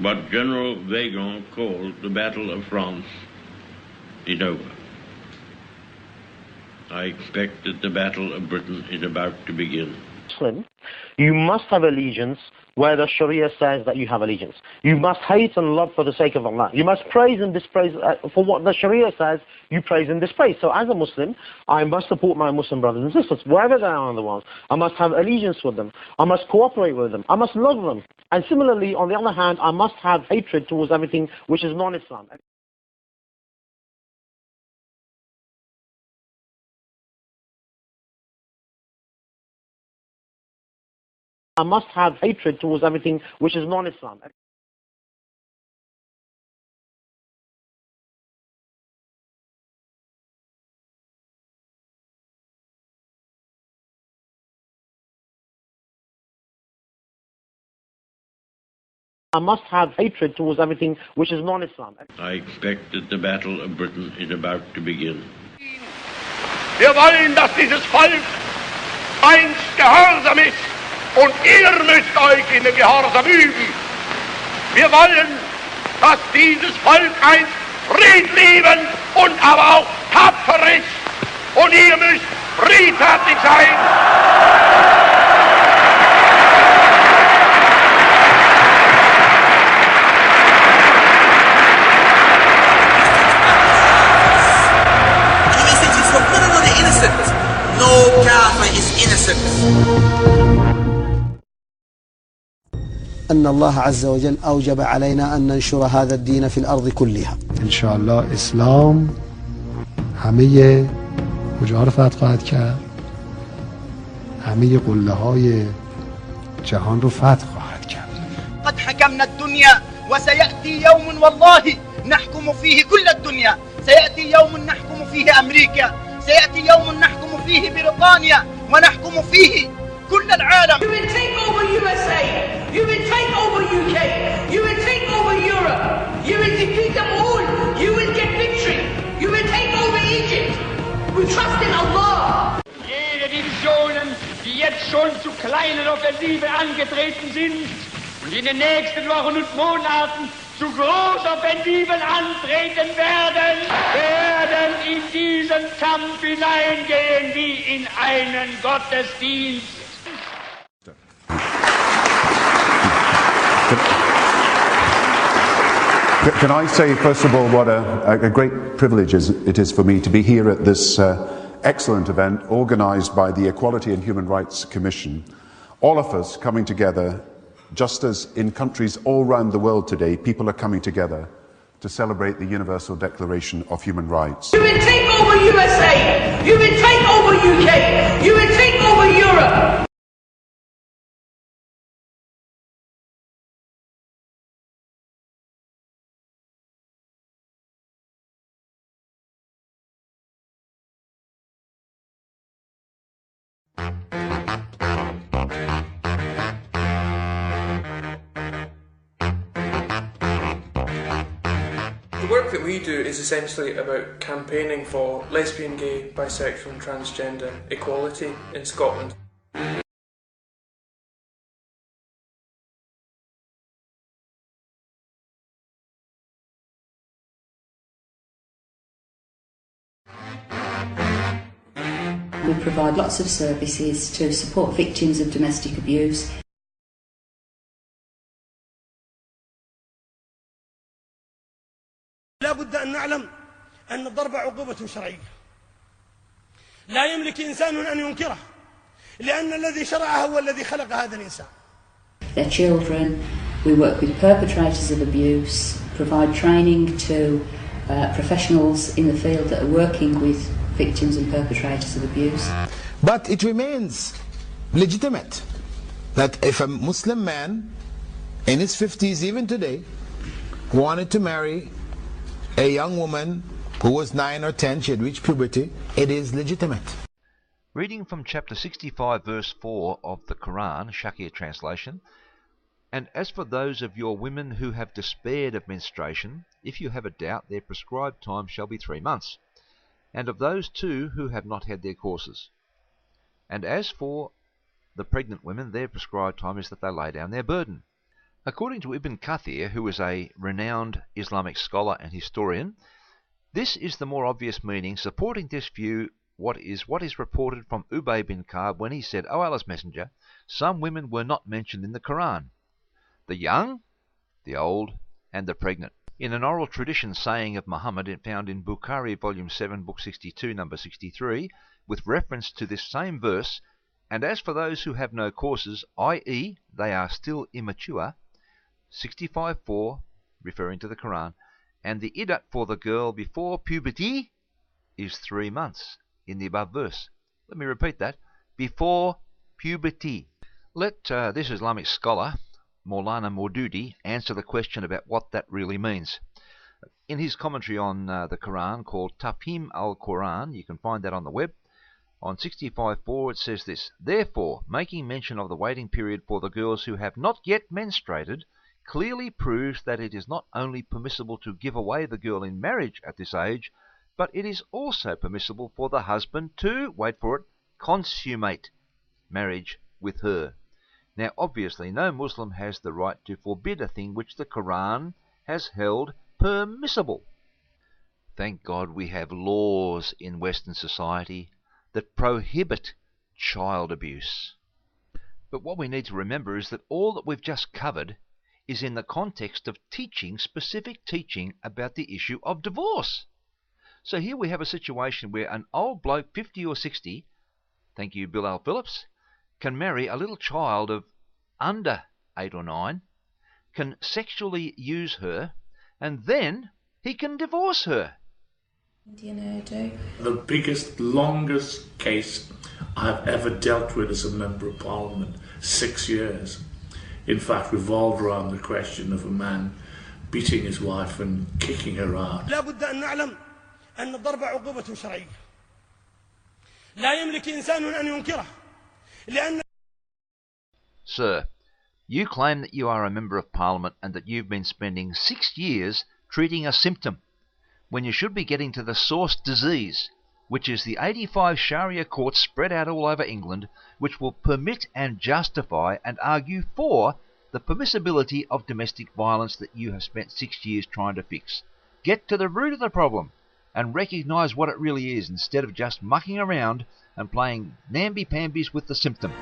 What General Weygand called the Battle of France is over. I expect that the Battle of Britain is about to begin. Muslim, you must have allegiance where the Sharia says that you have allegiance. You must hate and love for the sake of Allah. You must praise and dispraise for what the Sharia says, you praise and dispraise. So as a Muslim, I must support my Muslim brothers and sisters, wherever they are in the world. I must have allegiance with them. I must cooperate with them. I must love them. And similarly, on the other hand, I must have hatred towards everything which is non-Islam. I must have hatred towards everything which is non-Islam. I must have hatred towards everything which is non-Islam. I expect that the Battle of Britain is about to begin. Wir wollen, dass dieses Volk einst gehorsam ist und ihr müsst euch in den Gehorsam üben. Wir wollen, dass dieses Volk einst friedliebend und aber auch tapfer ist und ihr müsst friedfertig sein. No kafir is innocent. أن الله عز وجل أوجب علينا أن ننشر هذا الدين في الأرض كلها. إن شاء الله اسلام همه کجا رو فتح خواهد کرد؟ همه قله های جهان رو فتح خواهد کرد. قد حكمنا الدنيا وسيأتي يوم والله نحكم فيه كل الدنيا. سيأتي يوم نحكم فيه أمريكا. سيأتي يوم نحكم فيه بريطانيا ونحكم فيه كل العالم. You will take over USA. You will take over UK. You will take over Europe. You will defeat them all. You will get victory. You will take over Egypt. We trust in Allah. Jede Divisionen, die jetzt schon zu kleinen Offensive angetreten sind und in den nächsten Wochen und Monaten zu Großoffensiven antreten werden, werden in diesen Kampf hineingehen wie in einen Gottesdienst. Can I say, first of all, what a great privilege it is for me to be here at this excellent event organised by the Equality and Human Rights Commission. All of us coming together, just as in countries all around the world today, people are coming together to celebrate the Universal Declaration of Human Rights. You will take over USA. You will take over UK. You will take over Europe. The work that we do is essentially about campaigning for lesbian, gay, bisexual and transgender equality in Scotland. We provide lots of services to support victims of domestic abuse. لا بد أن نعلم أن الضرب عقوبة شرعية لا يملك إنسان أن ينكره لأن الذي شرعها هو الذي خلق هذا الإنسان. Their children, we work with perpetrators of abuse, provide training to professionals in the field that are working with victims and perpetrators of abuse. But it remains legitimate that if a Muslim man in his 50s even today wanted to marry a young woman who was 9 or 10, she had reached puberty, it is legitimate. Reading from chapter 65 verse 4 of the Quran, Sharia translation, and as for those of your women who have despaired of menstruation, if you have a doubt, their prescribed time shall be 3 months, and of those too who have not had their courses. And as for the pregnant women, their prescribed time is that they lay down their burden. According to Ibn Kathir, who is a renowned Islamic scholar and historian, this is the more obvious meaning supporting this view. What is reported from Ubay bin Ka'b when he said, O Allah's Messenger, some women were not mentioned in the Quran: the young, the old, and the pregnant. In an oral tradition saying of Muhammad, found in Bukhari, volume 7, book 62, number 63, with reference to this same verse, and as for those who have no courses, i.e., they are still immature, 65:4, referring to the Quran, and the iddat for the girl before puberty is 3 months in the above verse. Let me repeat that. Before puberty. Let this Islamic scholar, Maulana Maududi, answer the question about what that really means. In his commentary on the Quran called Tafhim al-Quran, you can find that on the web, on 65:4 it says this: Therefore, making mention of the waiting period for the girls who have not yet menstruated clearly proves that it is not only permissible to give away the girl in marriage at this age, but it is also permissible for the husband to, wait for it, consummate marriage with her. Now, obviously, no Muslim has the right to forbid a thing which the Quran has held permissible. Thank God we have laws in Western society that prohibit child abuse. But what we need to remember is that all that we've just covered is in the context of teaching, specific teaching about the issue of divorce. So here we have a situation where an old bloke, 50 or 60, thank you Bill L. Phillips, can marry a little child of under 8 or 9, can sexually use her, and then he can divorce her. The biggest, longest case I've ever dealt with as a Member of Parliament, 6 years, in fact revolved around the question of a man beating his wife and kicking her out. لابد أن نعلم أن الضرب عقوبة شرعية لا يملك إنسان أن ينكره لأن. Sir, you claim that you are a Member of Parliament and that you've been spending 6 years treating a symptom when you should be getting to the source disease, which is the 85 Sharia courts spread out all over England, which will permit and justify and argue for the permissibility of domestic violence that you have spent 6 years trying to fix. Get to the root of the problem and recognise what it really is, instead of just mucking around and playing namby-pambies with the symptom.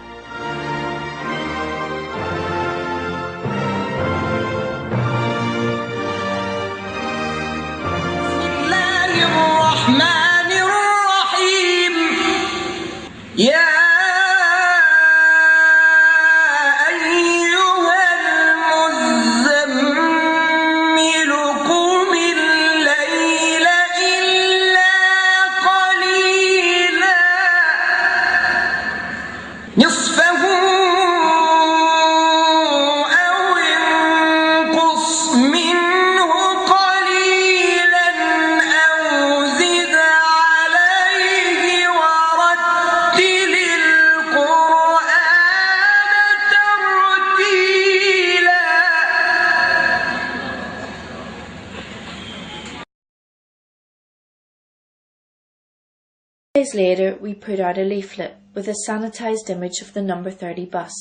Days later, we put out a leaflet with a sanitised image of the number 30 bus.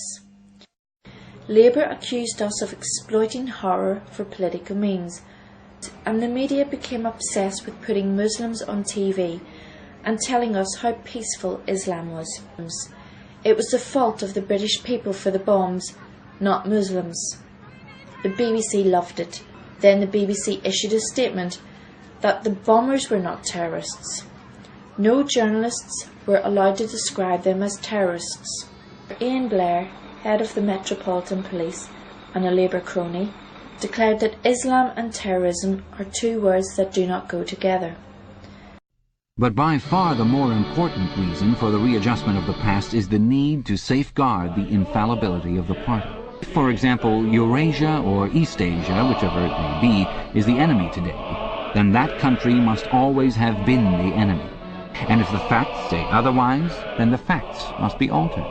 Labour accused us of exploiting horror for political means, and the media became obsessed with putting Muslims on TV and telling us how peaceful Islam was. It was the fault of the British people for the bombs, not Muslims. The BBC loved it. Then the BBC issued a statement that the bombers were not terrorists. No journalists were allowed to describe them as terrorists. Ian Blair, head of the Metropolitan Police and a Labour crony, declared that Islam and terrorism are two words that do not go together. But by far the more important reason for the readjustment of the past is the need to safeguard the infallibility of the party. For example, Eurasia or East Asia, whichever it may be, is the enemy today, then that country must always have been the enemy. And if the facts say otherwise, then the facts must be altered.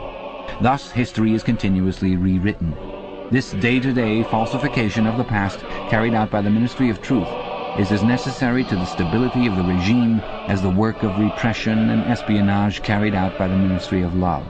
Thus history is continuously rewritten. This day-to-day falsification of the past carried out by the Ministry of Truth is as necessary to the stability of the regime as the work of repression and espionage carried out by the Ministry of Love.